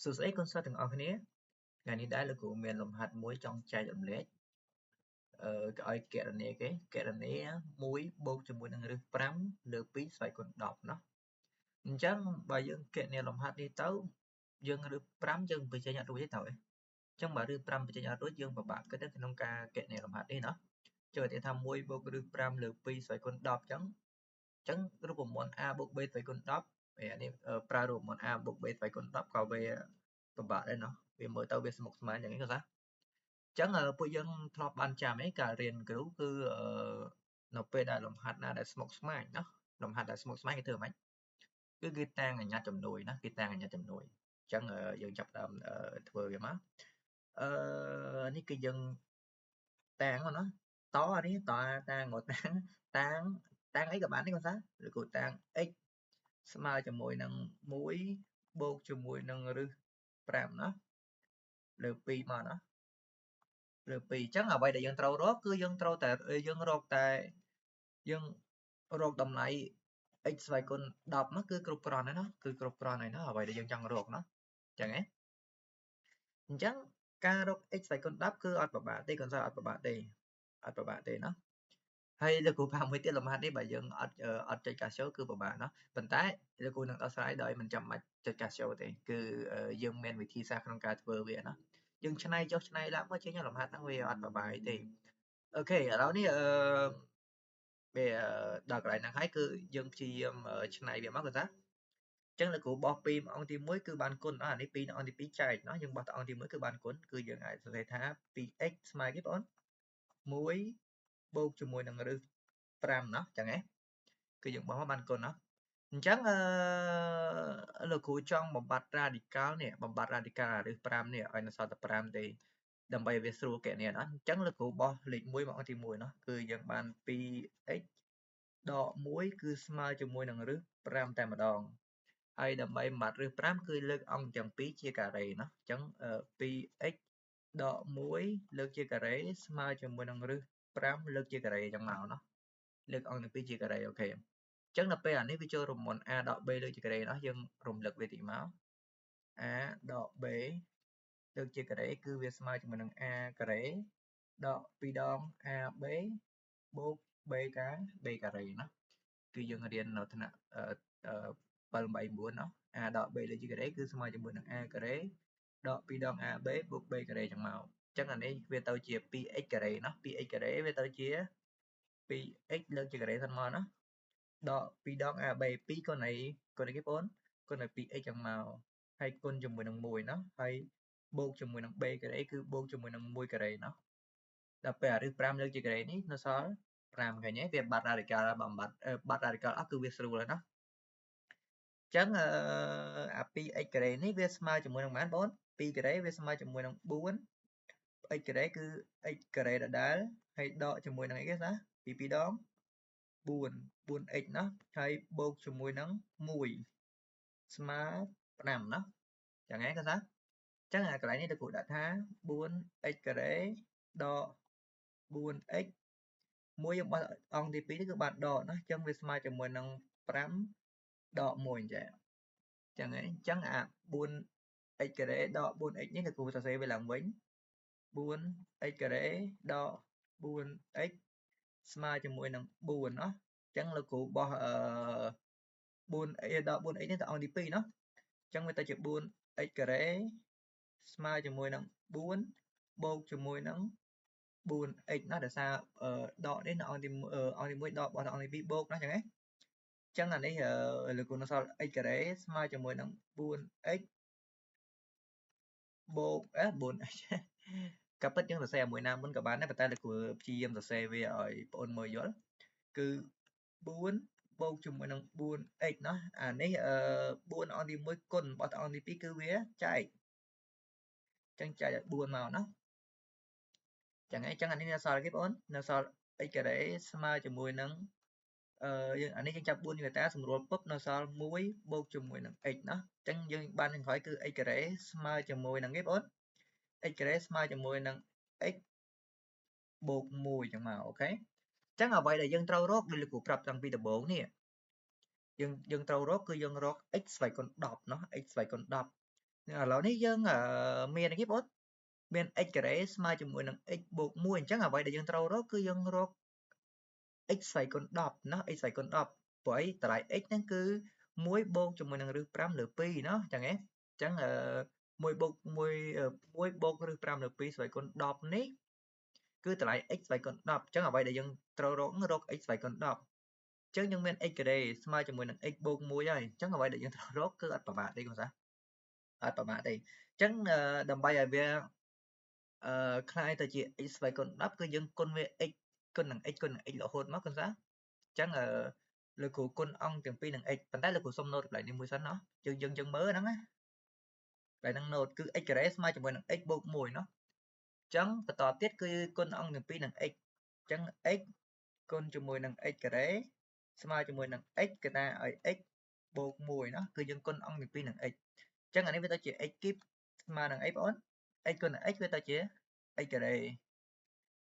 សួស្តីកូនសិស្សទាំងអស់គ្នាថ្ងៃនេះដែរលោកគ្រូមានលំហាត់មួយចង់ចែករំលែកឲ្យគណនាគេគណនា1បូកជាមួយនឹងឫស5លើ2ស្វ័យគុណ10เนาะអញ្ចឹងបើយើងគណនាលំហាត់នេះទៅយើងឫស5យើងបញ្ចេញអត់រួចទេតើអញ្ចឹងបើឫស5បញ្ចេញអត់រួចយើងពិបាកគិតក្នុងការគណនាលំហាត់នេះเนาะចូលទៅថា1បូកឫស5លើ2ស្វ័យគុណ10អញ្ចឹងរូបមន្ត a បូក b ស្វ័យគុណ10អានេះប្រើរូបមន្ត a បូក b ស្វ័យគុណ10ក៏វាពិបាកដែរเนาะវាមើលទៅវាស្មុគស្មាញយ៉ាងនេះក៏ថាអញ្ចឹងពួកយើងធ្លាប់បានចាំឯងការរៀនគ្រូគឺនៅពេលដែលលំហាត់ណាដែលស្មុគស្មាញเนาะលំហាត់ដែលស្មុគស្មាញគេធ្វើម៉េចគឺគេតាំងអាញាជំនួយណាគេតាំងអាញាជំនួយអញ្ចឹងយើងចាប់ដើមធ្វើវាមកនេះគឺយើងតាំងណាតអានេះតតាំងមកតាំងអីក៏បានដែរគាត់ថាឬក៏តាំង x ស្មើជាមួយនឹង1បូកជាមួយនឹងឫស5ណាលើ2មកណាលើ2អញ្ចឹងអ្វីដែលយើងត្រូវរកគឺយើងត្រូវតែយើងរកតម្លៃ x ស្វ័យគុណ10នោះគឺគ្រប់គ្រាន់ហើយណាគឺគ្រប់គ្រាន់ហើយណាអ្វីដែលយើងចង់រកណាអញ្ចឹងហ៎អញ្ចឹងការរក x ស្វ័យគុណ10គឺអត់ពិបាកទេកូនសិស្សអត់ពិបាកទេណាហើយលោកគ្រូផាមួយទៀតលំហាត់នេះបើយើងអត់ចុច Casio គឺពិបាកណាប៉ុន្តែលោកគ្រូនឹងដោះស្រាយដោយមិនចាំបាច់ចុច Casio ទេគឺយើងមានវិធីសាស្ត្រក្នុងការធ្វើវាណាយើងឆ្នៃចុះឆ្នៃឡើងមកចេញលំហាត់ហ្នឹងវាអត់ពិបាកទេអូខេឥឡូវនេះវាដល់កន្លែងហ្នឹងហើយគឺយើងព្យាយាមឆ្នៃវាមកគាត់ថាអញ្ចឹងលោកគ្រូបោះ2ម្អងទី1គឺបានគុណអានេះ2ម្អងទី2ចែកណាយើងបោះម្អងទី1គឺបានគុណគឺយើងអាចសរសេរថា 2x ស្មើគេបង1បូកជាមួយនឹងឫស5ណាចឹងហ៎គឺយើងបោះមកបានគុណណាអញ្ចឹងលោកគ្រូចង់បំបត្តិ radical នេះបំបត្តិ radical ឫស5នេះឲ្យនៅសល់តែ5ទេដើម្បីវាស្រួលគណនាណាអញ្ចឹងលោកគ្រូបោះលេខ1មកអង្គទី1ណាគឺយើងបាន 2x ដក1គឺស្មើជាមួយនឹងឫស5តែម្ដងហើយដើម្បីបំបត្តិឫស5គឺលើកអង្គទាំងពីរជាការ៉េណាអញ្ចឹង 2x ដក1លើកជាការ៉េស្មើជាមួយនឹងឫស5លើកជាការ៉េអញ្ចឹងមកណាលើកអង្គទាំងពីរជាការ៉េអូខេអញ្ចឹងដល់ពេលអានេះវាចូលរំមុន a ដក b លើកជាការ៉េណាយើងរំលឹកវាតិចមក a ដក b លើកជាការ៉េគឺវាស្មើជាមួយនឹង a ការ៉េដក2ដង ab បូក b ការ៉េណាគឺយើងរៀននៅថ្នាក់789ណា a ដក b លើកជាការ៉េគឺស្មើជាមួយនឹង a ការ៉េដក2ដង ab បូក b ការ៉េចឹងមកអញ្ចឹងអានេះវាទៅជា 2x ការ៉េណា 2x ការ៉េវាទៅជា 2x លើកជាការ៉េសិនមកណាដក2ដង ab 2គុណអីគេបងគុណឲ្យ 2x ចឹងមកហើយគុណជាមួយនឹង1ណាហើយបូកជាមួយនឹង b ការ៉េគឺបូកជាមួយនឹង1ការ៉េណាដល់ពេលអាឫស5លើកជាការ៉េនេះនៅសល់5ឃើញទេវាបាត់ radical បំបត្តិបាត់ radical អស់គឺវាស្រួលហើយណាអញ្ចឹងអា 2x ការ៉េនេះវាស្មើជាមួយនឹងប៉ុន្មានបង2ការ៉េវាស្មើជាមួយនឹង4 x ការ៉េគឺ x ការ៉េដដែលហើយដកជាមួយនឹងអីគេណាពី2ដង4x ណាហើយបូកជាមួយនឹង1ស្មើ5ណាចឹងហ៎គេថាអញ្ចឹងអាកន្លែងនេះលោកគ្រូដាក់ថា 4x ការ៉េដក 4x មួយយើងបោះអង្គទី2នេះគឺបានដកណាអញ្ចឹងវាស្មើជាមួយនឹង5ដក1អញ្ចឹងហ៎អញ្ចឹងអា 4x ការ៉េដក 4x នេះលោកគ្រូសរសេរវាឡើងវិញ 4x ការ៉េដក 4x ស្មើជាមួយនឹង4ណាអញ្ចឹងលោកគ្រូបោះ4x ដក 4x នេះទៅអង្គទី2ណាអញ្ចឹងវាទៅជា 4x ការ៉េស្មើជាមួយនឹង4បូកជាមួយនឹង 4x ណាដោយសារដកនេះនៅអង្គទី1ដកបោះអង្គទី2បូកណាអញ្ចឹងហ៎អញ្ចឹងអានេះលោកគ្រូនៅសល់ x ការ៉េស្មើជាមួយនឹង 4x បូក 4x ការពិតយើងសរសេរមួយណាមុនក៏បានដែរប៉ុន្តែលោកគ្រូព្យាយាមសរសេរវាឲ្យបងមើលយល់គឺ4បូកជាមួយនឹង 4x ណាអានេះ4អង្គទី1គុណបោះអង្គទី2គឺវាចែកអញ្ចឹងចែកឲ្យ4មកណាចឹងហើយអញ្ចឹងអានេះនៅសល់គេបងនៅសល់ x ការ៉េស្មើជាមួយនឹងយើងអានេះយើងចាប់4យើងតាសម្រួលពឹបនៅសល់1បូកជាមួយនឹង x ណាអញ្ចឹងយើងបាននឹងក្រោយគឺ x ការ៉េស្មើជាមួយនឹងគេបង x ការ៉េស្មើជាមួយនឹង x បូក1ចឹងមកអូខេអញ្ចឹងអ្វីដែលយើងត្រូវរកដូចលោកគ្រូប្រាប់តាំងពីដំបូងនេះយើងត្រូវរកគឺយើងរក x ស្វ័យគុណ10ណា x ស្វ័យគុណ10 ឥឡូវនេះយើងមានគេបងមាន x ការ៉េស្មើជាមួយនឹង x បូក1អញ្ចឹងអ្វីដែលយើងត្រូវរកគឺយើងរក x ស្វ័យគុណ10ណា x ស្វ័យគុណ10ព្រោះអីតម្លៃ x ហ្នឹងគឺ1បូកជាមួយនឹងឬ5លើ2ណាចឹងហ៎អញ្ចឹង1បូក1បូកឬ5លើ2ស្វ័យគុណ10នេះគឺតម្លៃ x ស្វ័យគុណ10អញ្ចឹងអ្វីដែលយើងត្រូវរក x ស្វ័យគុណ10អញ្ចឹងយើងមាន x ការ៉េស្មើជាមួយនឹង x បូក1ហើយអញ្ចឹងអ្វីដែលយើងត្រូវរកគឺអត់ប្រមាថទេកូនសាអត់ប្រមាថទេអញ្ចឹងដើម្បីឲ្យវាคล้ายទៅជា x ស្វ័យគុណ10គឺយើងគុណវា x គុណនឹង x គុណនឹង x រហូតមកកូនសាអញ្ចឹងលោកគ្រូគុណអង្គទាំងពីរនឹង x ប៉ុន្តែលោកគ្រូសុំ note កន្លែងនេះមួយសិនណាយើងមើលហ្នឹងណាកន្លែងហ្នឹង note គឺ x ការ៉េស្មើជាមួយនឹង x បូក1ណាអញ្ចឹងបន្តទៀតគឺគុណអង្គទាំងពីរនឹង x អញ្ចឹង x គុណជាមួយនឹង x ការ៉េស្មើជាមួយនឹង x គេថាឲ្យ x បូក1ណាគឺយើងគុណអង្គទាំងពីរនឹង x អញ្ចឹងអានេះវាទៅជា x គីបស្មើនឹងអីបងអូន x គុណនឹង x វាទៅជា x ការ៉េ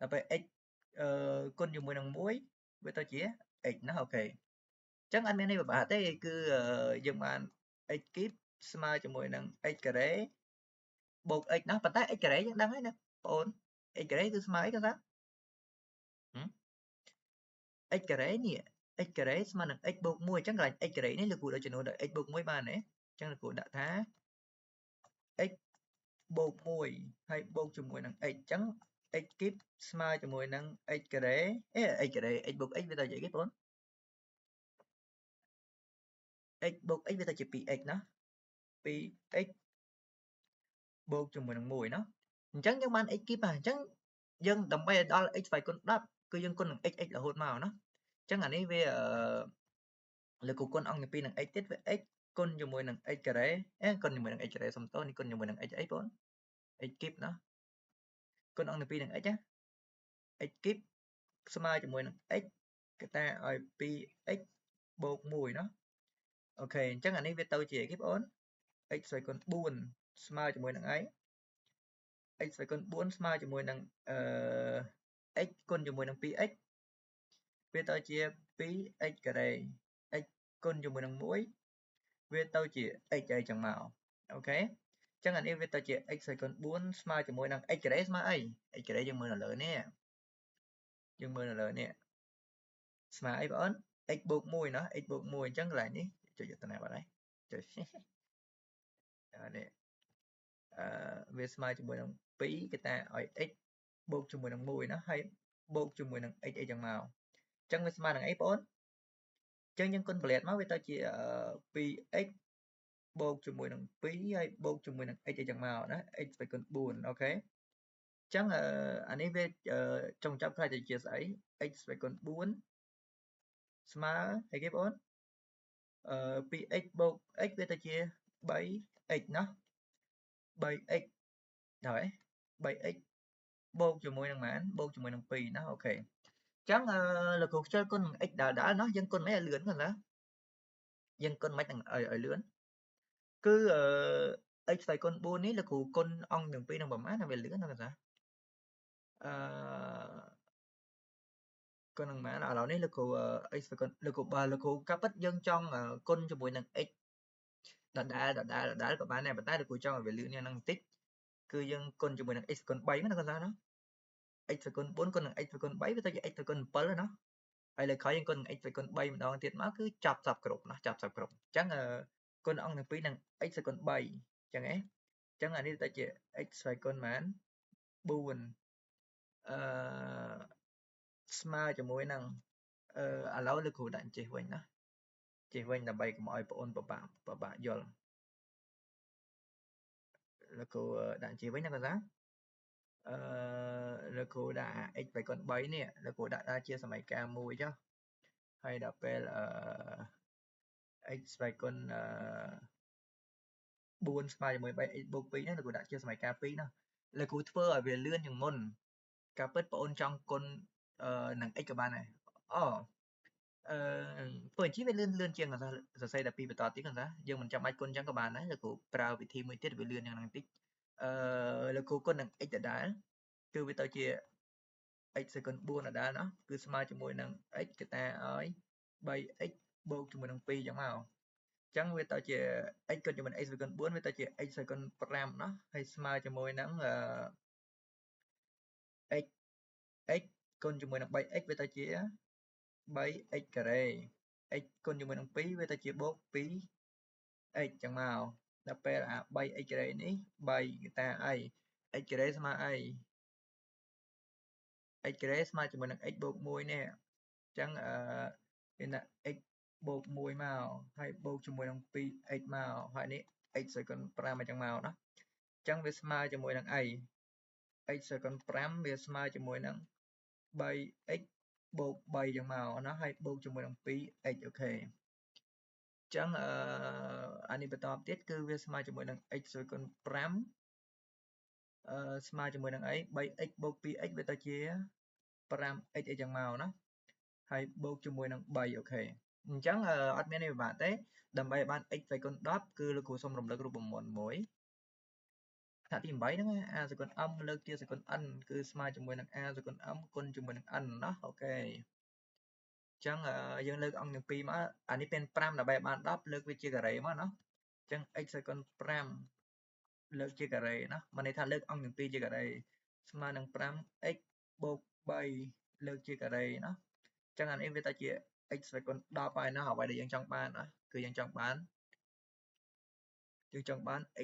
ដល់ពេល x គុណជាមួយនឹង1វាទៅជា x ណាអូខេអញ្ចឹងអត់មានអីពិបាកទេគឺយើងបាន x គីបស្មើជាមួយនឹង x ការ៉េបូក x ណាប៉ុន្តែ x ការ៉េយើងដឹងហើយណាបងអូន x ការ៉េគឺស្មើអីគេថា x ការ៉េនេះ x ការ៉េស្មើនឹង x បូក1អញ្ចឹងកន្លែង x ការ៉េនេះលោកគ្រូដាក់ចំនួនដល់ x បូក1បានទេអញ្ចឹងលោកគ្រូដាក់ថា x បូក1ហើយបូកជាមួយនឹង x អញ្ចឹង x គីបស្មើជាមួយនឹង x ការ៉េx ការ៉េ x បូក x វាទៅជាអីគេបង x បូក x វាទៅជា 2x ណា 2x បូកជាមួយនឹង1ណាអញ្ចឹងយើងបាន x គីបអញ្ចឹងយើងដើម្បីឲ្យដល់ x ស្វ័យគុណ10គឺយើងគុណនឹង x រហូតមកណាអញ្ចឹងអានេះវាលោកគ្រូគុណអង្គទី2នឹង x ទៀតវា x គុណជាមួយនឹង x ការ៉េគុណជាមួយនឹង x ការ៉េសុំទោសនេះគុណជាមួយនឹង x អីបង x គីបណាគុណអង្គទី2នឹង x ណា x គីបស្មើជាមួយនឹង x គេតាឲ្យ 2x បូក1ណាអូខេអញ្ចឹងអានេះវាទៅជាអីគេបង x ស្វ័យគុណ4ស្មើជាមួយនឹងអី x ស្វ័យគុណ4ស្មើជាមួយនឹងx គុណជាមួយនឹង 2x វាទៅជា 2x ការ៉េ x គុណជាមួយនឹង1វាទៅជា x អីចឹងមកអូខេអញ្ចឹងអានេះវាទៅជា x ស្វ័យគុណ4ស្មើជាមួយនឹង x ការ៉េស្មើអី x ការ៉េយើងមើលនៅលើនេះយើងមើលនៅលើនេះស្មើអីបងអូន x បូក1ណា x បូក1អញ្ចឹងកន្លែងនេះចុចទៅណាបាត់ហើយចុចនេះវាស្មើជាមួយនឹង2គេតាឲ្យ x បូកជាមួយនឹង1ណាហើយបូកជាមួយនឹង x អីចឹងមកអញ្ចឹងវាស្មើនឹងអីបងអូនអញ្ចឹងយើងគុណប្រលាតមកវាទៅជា 2x បូកជាមួយនឹង2ហើយបូកជាមួយនឹង x អីចឹងមកណា x ស្វ័យគុណ4អូខេអញ្ចឹងអានេះវាចុងចាប់ខ្លះទៅជាស្អី x ស្វ័យគុណ4ស្មើអីគេបងអូន2x បូក x វាទៅជា 3x ណា 3x ហើយ 3x បូកជាមួយនឹងប៉ុន្មានបូកជាមួយនឹង2ណាអូខេអញ្ចឹងលោកគ្រូខ្ជិលគុណនឹង x ដាល់ណាយើងគុណមិនឲ្យលឿនគាត់ណាយើងគុណមិនឲ្យលឿនគឺx ស្វ័យគុណ4នេះលោកគ្រូគុណអង្គទាំងពីរនឹងប្រមាណវាលឿនណាគាត់ណាគុណនឹងប៉ុន្មានឥឡូវនេះលោកគ្រូ x ស្វ័យគុណលោកគ្រូកាប់ពិតយើងចង់គុណជាមួយនឹង x ដដែលក៏បានដែរប៉ុន្តែលោកគ្រូចង់ឲ្យវាលឿនយ៉ាងហ្នឹងបន្តិចគឺយើងគុណជាមួយនឹង x គុណ3ណាគាត់ណា x គុណ4គុណនឹង x គុណ3វាទៅជា x គុណ7ណាហើយលើក្រោយយើងគុណនឹង x គុណ3ម្ដងទៀតមកគឺចាប់សពគ្រប់ណាចាប់សពគ្រប់អញ្ចឹងគុណអង្គទាំងពីរនឹង x គុណ3អញ្ចឹងហ៎អញ្ចឹងអានេះទៅជា x ស្វ័យគុណប៉ុន្មាន4ស្មើជាមួយនឹងឥឡូវលោកគ្រូដាក់ចេះវិញណាចេះវិញដើម្បីកុំឲ្យបងអូនពិបាកយល់លោកគ្រូដាក់ចេះវិញណាគាត់ណាលោកគ្រូដាក់ x ស្វ័យគុណ3នេះលោកគ្រូដាក់ជាសមីការមួយចុះហើយដល់ពេលx ស្វ័យគុណ4ស្មើជាមួយ 3x បូក2ហ្នឹងលោកគ្រូដាក់ជាសមីការ2ណាលោកគ្រូធ្វើឲ្យវាលឿនជាងមុនការពិតបងអូនចង់គុណនឹង x ក៏បានដែរធ្វើអញ្ចឹងវាលឿនជាងសរសេរតែពីបន្តទៀតគាត់ថាយើងមិនចាំបាច់គុណអញ្ចឹងក៏បានដែរលោកគ្រូប្រើវិធីមួយទៀតវាលឿនយ៉ាងហ្នឹងតិចលោកគ្រូគុណនឹង x ដដែលគឺវាទៅជា x សេគុណ4ដដែលណាគឺស្មើជាមួយនឹង x គេតាឲ្យ 3x បូកជាមួយនឹង2អញ្ចឹងមក ចឹងវាទៅជា x គុណជាមួយ x គុណ4វាទៅជា x គុណ5ណោះហើយស្មើជាមួយនឹងx x គុណជាមួយនឹង 3x វាទៅជា 3x ការ៉េ x គុណជាមួយនឹង2វាទៅជាបូក 2x ចឹងមកដល់ពេលអា 3x ការ៉េនេះ3គេតាអី x ការ៉េស្មើអី x ការ៉េស្មើជាមួយនឹង x បូក1នេះអញ្ចឹងមានថា x បូក1មកហើយបូកជាមួយនឹង 2x មកហើយនេះ x សេគុណ5អញ្ចឹងមកណាអញ្ចឹងវាស្មើជាមួយនឹងអី x សេគុណ5វាស្មើជាមួយនឹង 3x បូក3អញ្ចឹងមកណាហើយបូកជាមួយនឹង 2x អូខេអញ្ចឹងអានេះបន្តទៀតគឺវាស្មើជាមួយនឹង x សេគុណ5ស្មើជាមួយនឹងអី 3x បូក 2x វាទៅជា 5x អីចឹងមកណាហើយបូកជាមួយនឹង3អូខេអញ្ចឹងអត់មានអីពិបាកទេដើម្បីឲ្យបាន x សេគុណ10គឺលោកគ្រូសូមរំលឹករូបមន្តមួយថាទី8ហ្នឹង a សេគុណ m លើកជាសេគុណ n គឺស្មើជាមួយនឹង a សេគុណ m គុណជាមួយនឹង n ណាអូខេអញ្ចឹងយើងលើកអង្គទាំងពីរមកអានេះเป็น5ដើម្បីបាន10លើកវាជាការ៉េមកណាអញ្ចឹង x សេគុណ5លើកជាការ៉េណាមានន័យថាលើកអង្គទាំងពីរជាការ៉េស្មើនឹង 5x បូក3លើកជាការ៉េណាអញ្ចឹងអានេះវាទៅជា x សេគុណ10ហើយណាអ្វីដែលយើងចង់បានណាគឺយើងចង់បាន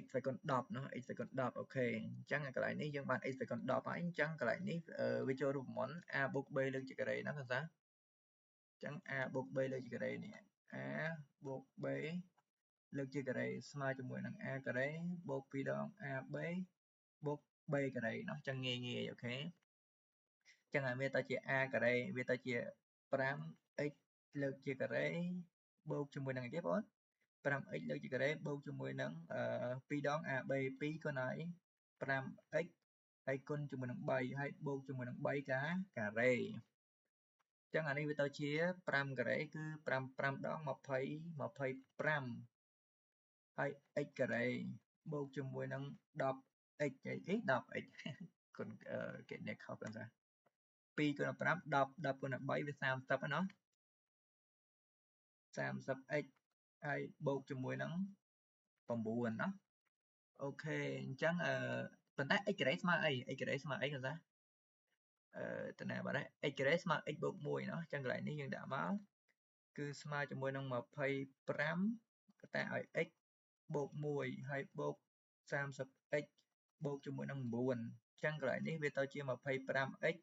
x សេគុណ10ណា x សេគុណ10អូខេអញ្ចឹងកន្លែងនេះយើងបាន x សេគុណ10ហើយអញ្ចឹងកន្លែងនេះវាចូលរូបមន្ត a បូក b លើកជាការ៉េណាភាសាអញ្ចឹង a បូក b លើកជាការ៉េនេះ a បូក b លើកជាការ៉េស្មើជាមួយនឹង a ការ៉េបូក2ដង ab បូក b ការ៉េណាអញ្ចឹងងាយអូខេអញ្ចឹងវាទៅជា a ការ៉េវាទៅជា 5x លើកជាការ៉េបូកជាមួយនឹងអីទេបង 5x លើកជាការ៉េបូកជាមួយនឹង2ដង ab 2គុណហើយ 5x ហើយគុណជាមួយនឹង3ហើយបូកជាមួយនឹង3ការ៉េអញ្ចឹងអានេះវាទៅជា5ការ៉េគឺ5ដង20 25ហើយ x ការ៉េបូកជាមួយនឹង 10x អី 10x គុណគេអ្នកខុសกันថា2គុណ5 10គុណ3វា30ណា30x ហើយបូកជាមួយនឹង9ណាអូខេអញ្ចឹងប៉ុន្តែ x ការ៉េស្មើអី x ការ៉េស្មើអីគាត់ថាតើណាបាទ x ការ៉េស្មើ x បូក1ណាអញ្ចឹងកន្លែងនេះយើងដាក់មកគឺស្មើជាមួយនឹង25ក៏តែឲ្យ x បូក1ហើយបូក 30x បូកជាមួយនឹង9អញ្ចឹងកន្លែងនេះវាទៅជា 25x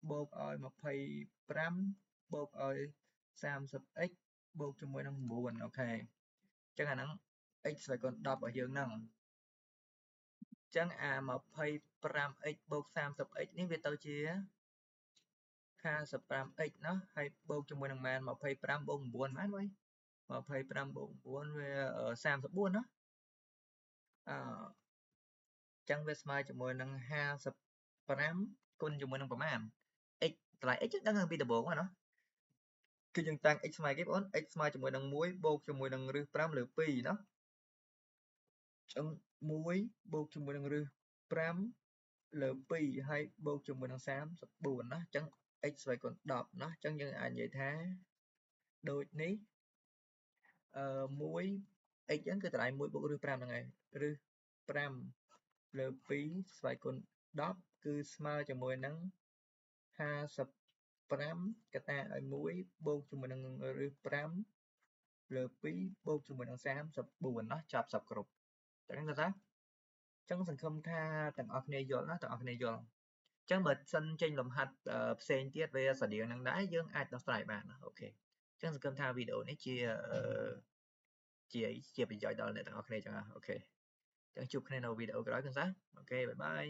បូកឲ្យ25បូកឲ្យ 30x បូកជាមួយនឹង9អូខេអញ្ចឹងអាហ្នឹង x សេគុណ10របស់យើងហ្នឹងអញ្ចឹងអា 25x បូក 30x នេះវាទៅជា 55x ណាហើយបូកជាមួយនឹងម៉ាន25បូក9ម៉ានវិញ25បូក9វា34ណាអញ្ចឹងវាស្មើជាមួយនឹង55គុណជាមួយនឹងប្រមាណ x តម្លៃ x ដឹងតាំងពីដំបូងណាគឺយើងតាំង x ស្មើគេបង x ស្មើជាមួយនឹង1បូកជាមួយនឹងរឹស5លើ2ណាអញ្ចឹង1បូកជាមួយនឹងរឹស5លើ2ហើយបូកជាមួយនឹង34ណាអញ្ចឹង x ស្វ័យគុណ10ណាអញ្ចឹងយើងអាចនិយាយថាដូចនេះ1 x ហ្នឹងគឺតម្លៃ1បូករឹស5ហ្នឹងឯងរឹស5លើ2ស្វ័យគុណ10គឺស្មើជាមួយនឹង55កតាឲ្យ1បូកជាមួយនឹងរឹស5លើ2បូកជាមួយនឹង34ណាចប់សពគ្រប់អញ្ចឹងថាអញ្ចឹងសង្ឃឹមថាទាំងអស់គ្នាយល់ណាទាំងអស់គ្នាយល់អញ្ចឹងបើសិនចេញលំហាត់ផ្សេងទៀតវាស្រដៀងនឹងដែរយើងអាចដោះស្រាយបានណាអូខេអញ្ចឹងសង្ឃឹមថាវីដេអូនេះជាប្រយោជន៍ដល់អ្នកទាំងអស់គ្នាអញ្ចឹងអូខេអញ្ចឹងជួបគ្នានៅវីដេអូក្រោយគឺអូខេបាយបាយ